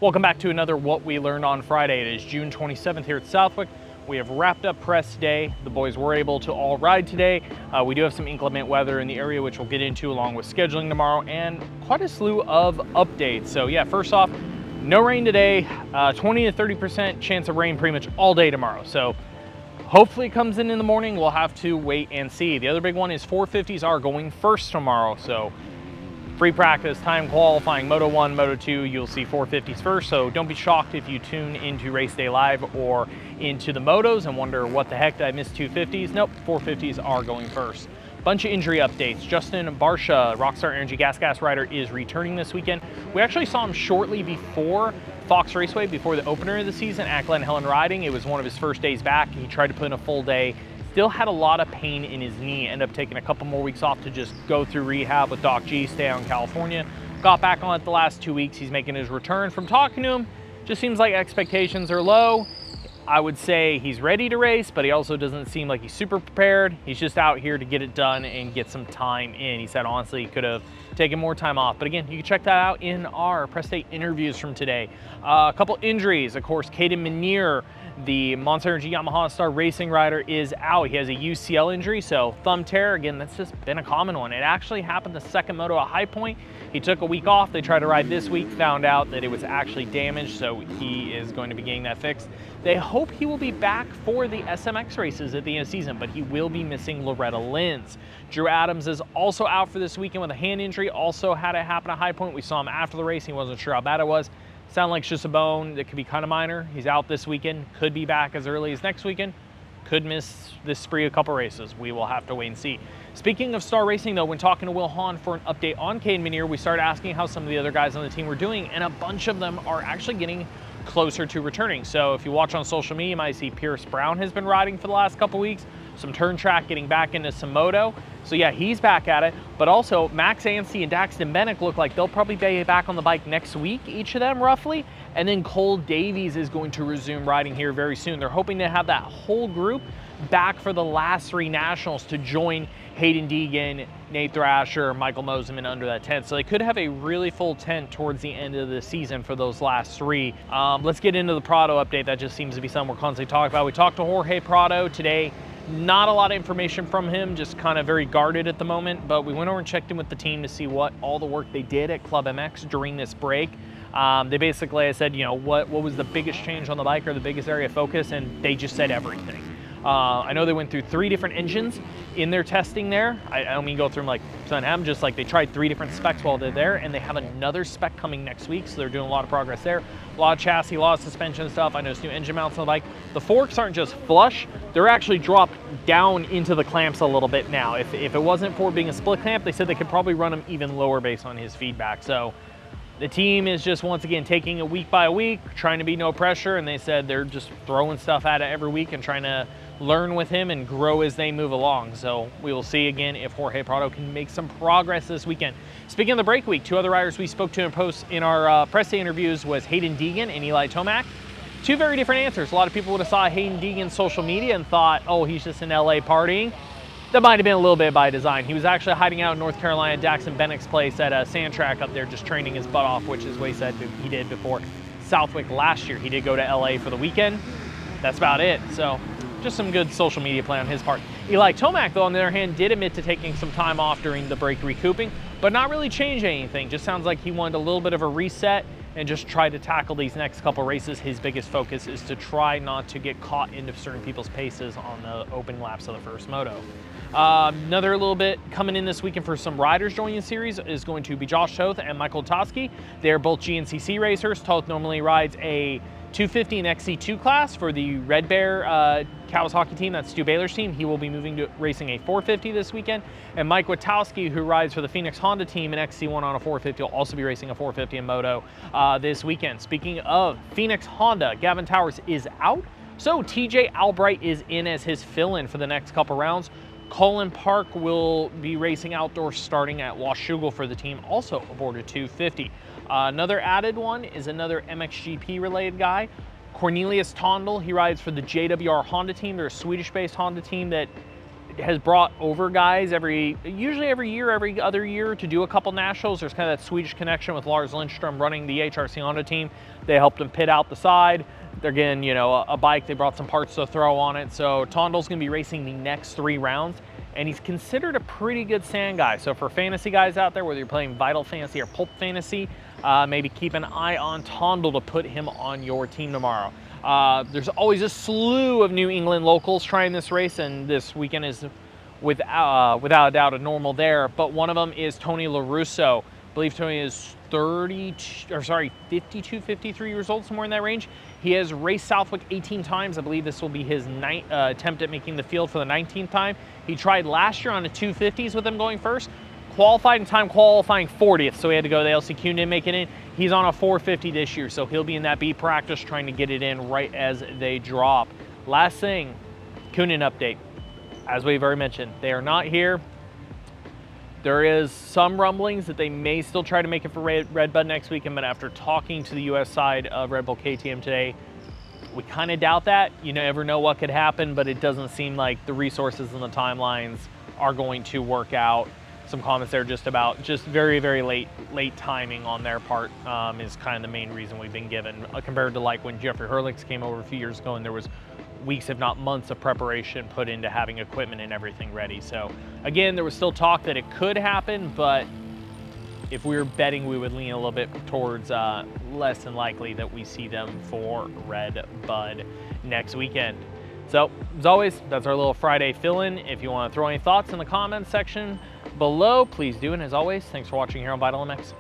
Welcome back to another What We Learned on Friday. It is June 27th here at Southwick. We have wrapped up press day. The boys were able to all ride today. We do have some inclement weather in the area, which we'll get into along with scheduling tomorrow, and quite a slew of updates. So yeah, first off, no rain today, 20 to 30% chance of rain pretty much all day tomorrow. So hopefully it comes in the morning. We'll have to wait and see. The other big one is 450s are going first tomorrow. So free practice, time qualifying, Moto 1, Moto 2, you'll see 450s first, so don't be shocked if you tune into Race Day Live or into the Motos and wonder what the heck did I miss 250s? Nope, 450s are going first. Bunch of injury updates. Justin Barsha, Rockstar Energy Gas rider, is returning this weekend. We actually saw him shortly before Fox Raceway, before the opener of the season at Glen Helen riding. It was one of his first days back. He tried to put in a full day. Still had a lot of pain in his knee, ended up taking a couple more weeks off to just go through rehab with Doc G, stay out in California. Got back on it the last 2 weeks. He's making his return. From talking to him, just seems like expectations are low. I would say he's ready to race, but he also doesn't seem like he's super prepared. He's just out here to get it done and get some time in. He said honestly he could have taken more time off, but again, you can check that out in our press day interviews from today. A couple injuries, of course. Caden Minier, the Monster Energy Yamaha Star Racing rider, is out. He has a UCL injury, so thumb tear. Again, that's just been a common one. It actually happened the second moto at High Point. He took a week off. They tried to ride this week, found out that it was actually damaged, so he is going to be getting that fixed. They hope he will be back for the SMX races at the end of the season, but he will be missing Loretta Lynn's. Drew Adams is also out for this weekend with a hand injury. Also had it happen at High Point. We saw him after the race. He wasn't sure how bad it was. Sound like it's just a bone that could be kind of minor. He's out this weekend, could be back as early as next weekend, could miss this spree a couple races. We will have to wait and see. Speaking of Star Racing though, when talking to Will Hahn for an update on Caden Minier, we started asking how some of the other guys on the team were doing, and a bunch of them are actually getting closer to returning. So if you watch on social media, you might see Pierce Brown has been riding for the last couple weeks, some turn track, getting back into some moto. So yeah, he's back at it, but also Max Anstie and Daxton Bennett look like they'll probably be back on the bike next week, each of them roughly. And then Cole Davies is going to resume riding here very soon. They're hoping to have that whole group back for the last three nationals to join Hayden Deegan, Nate Thrasher, Michael Moseman under that tent. So they could have a really full tent towards the end of the season for those last three. Let's get into the Prado update. That just seems to be something we're constantly talking about. We talked to Jorge Prado today. Not a lot of information from him, just kind of very guarded at the moment, but we went over and checked in with the team to see what all the work they did at Club MX during this break. They basically said, you know, what was the biggest change on the bike or the biggest area of focus, and they just said everything. I know they went through 3 different engines in their testing there. I don't mean go through them like Sun M, just like they tried 3 different specs while they're there, and they have another spec coming next week, so they're doing a lot of progress there. A lot of chassis, a lot of suspension stuff. I noticed new engine mounts on the bike. The forks aren't just flush, they're actually dropped down into the clamps a little bit now. If it wasn't for being a split clamp, they said they could probably run them even lower based on his feedback. So the team is just, once again, taking it week by week, trying to be no pressure, and they said they're just throwing stuff at it every week and trying to learn with him and grow as they move along. So we will see again if Jorge Prado can make some progress this weekend. Speaking of the break week, 2 other riders we spoke to in our press day interviews was Hayden Deegan and Eli Tomac. 2 very different answers. A lot of people would have saw Hayden Deegan's social media and thought, oh, he's just in LA partying. That might have been a little bit by design. He was actually hiding out in North Carolina, Daxton Bennett's place at a sand track up there, just training his butt off, which is what he said he did before Southwick last year. He did go to LA for the weekend. That's about it. So just some good social media play on his part. Eli Tomac, though, on the other hand, did admit to taking some time off during the break recouping, but not really change anything. Just sounds like he wanted a little bit of a reset and just try to tackle these next couple races. His biggest focus is to try not to get caught into certain people's paces on the open laps of the first moto. Another little bit coming in this weekend for some riders joining the series is going to be Josh Toth and Michael Toski. They're both GNCC racers. Toth normally rides a 250 and XC2 class for the Red Bear Kawasaki team. That's Stu Baylor's team. He will be moving to racing a 450 this weekend. And Mike Witowski, who rides for the Phoenix Honda team in XC1 on a 450, will also be racing a 450 in moto this weekend. Speaking of Phoenix Honda, Gavin Towers is out, so TJ Albright is in as his fill-in for the next couple rounds. Colin Park will be racing outdoors starting at Washougal for the team, also aboard a 250. Another added one is another MXGP related guy, Cornelius Tondel. He rides for the JWR Honda team. They're a Swedish-based Honda team that has brought over guys usually every year, every other year to do a couple nationals. There's kind of that Swedish connection with Lars Lindstrom running the HRC Honda team. They helped him pit out the side. They're getting, you know, a bike. They brought some parts to throw on it. So Tondal's going to be racing the next 3 rounds, and he's considered a pretty good sand guy. So for fantasy guys out there, whether you're playing Vital Fantasy or Pulp Fantasy, maybe keep an eye on Tondal to put him on your team tomorrow. There's always a slew of New England locals trying this race, and this weekend is without a doubt a normal there. But one of them is Tony LaRusso. I believe Tony is 52, 53 years old, somewhere in that range. He has raced Southwick 18 times. I believe this will be his attempt at making the field for the 19th time. He tried last year on the 250s with him going first. Qualified in time qualifying 40th, so he had to go to the LCQ and didn't make it in. He's on a 450 this year, so he'll be in that B practice trying to get it in right as they drop. Last thing, Coonan update. As we've already mentioned, they are not here. There is some rumblings that they may still try to make it for Red Bud next weekend, but after talking to the US side of Red Bull KTM today, we kind of doubt that. You never know what could happen, but it doesn't seem like the resources and the timelines are going to work out. Some comments there just about very, very late timing on their part is kind of the main reason we've been given, compared to like when Jeffrey Herlix came over a few years ago and there was weeks, if not months, of preparation put into having equipment and everything ready. So again, there was still talk that it could happen, but if we were betting, we would lean a little bit towards less than likely that we see them for Red Bud next weekend. So as always, that's our little Friday fill-in. If you want to throw any thoughts in the comments section below, please do. And as always, thanks for watching here on Vital MX.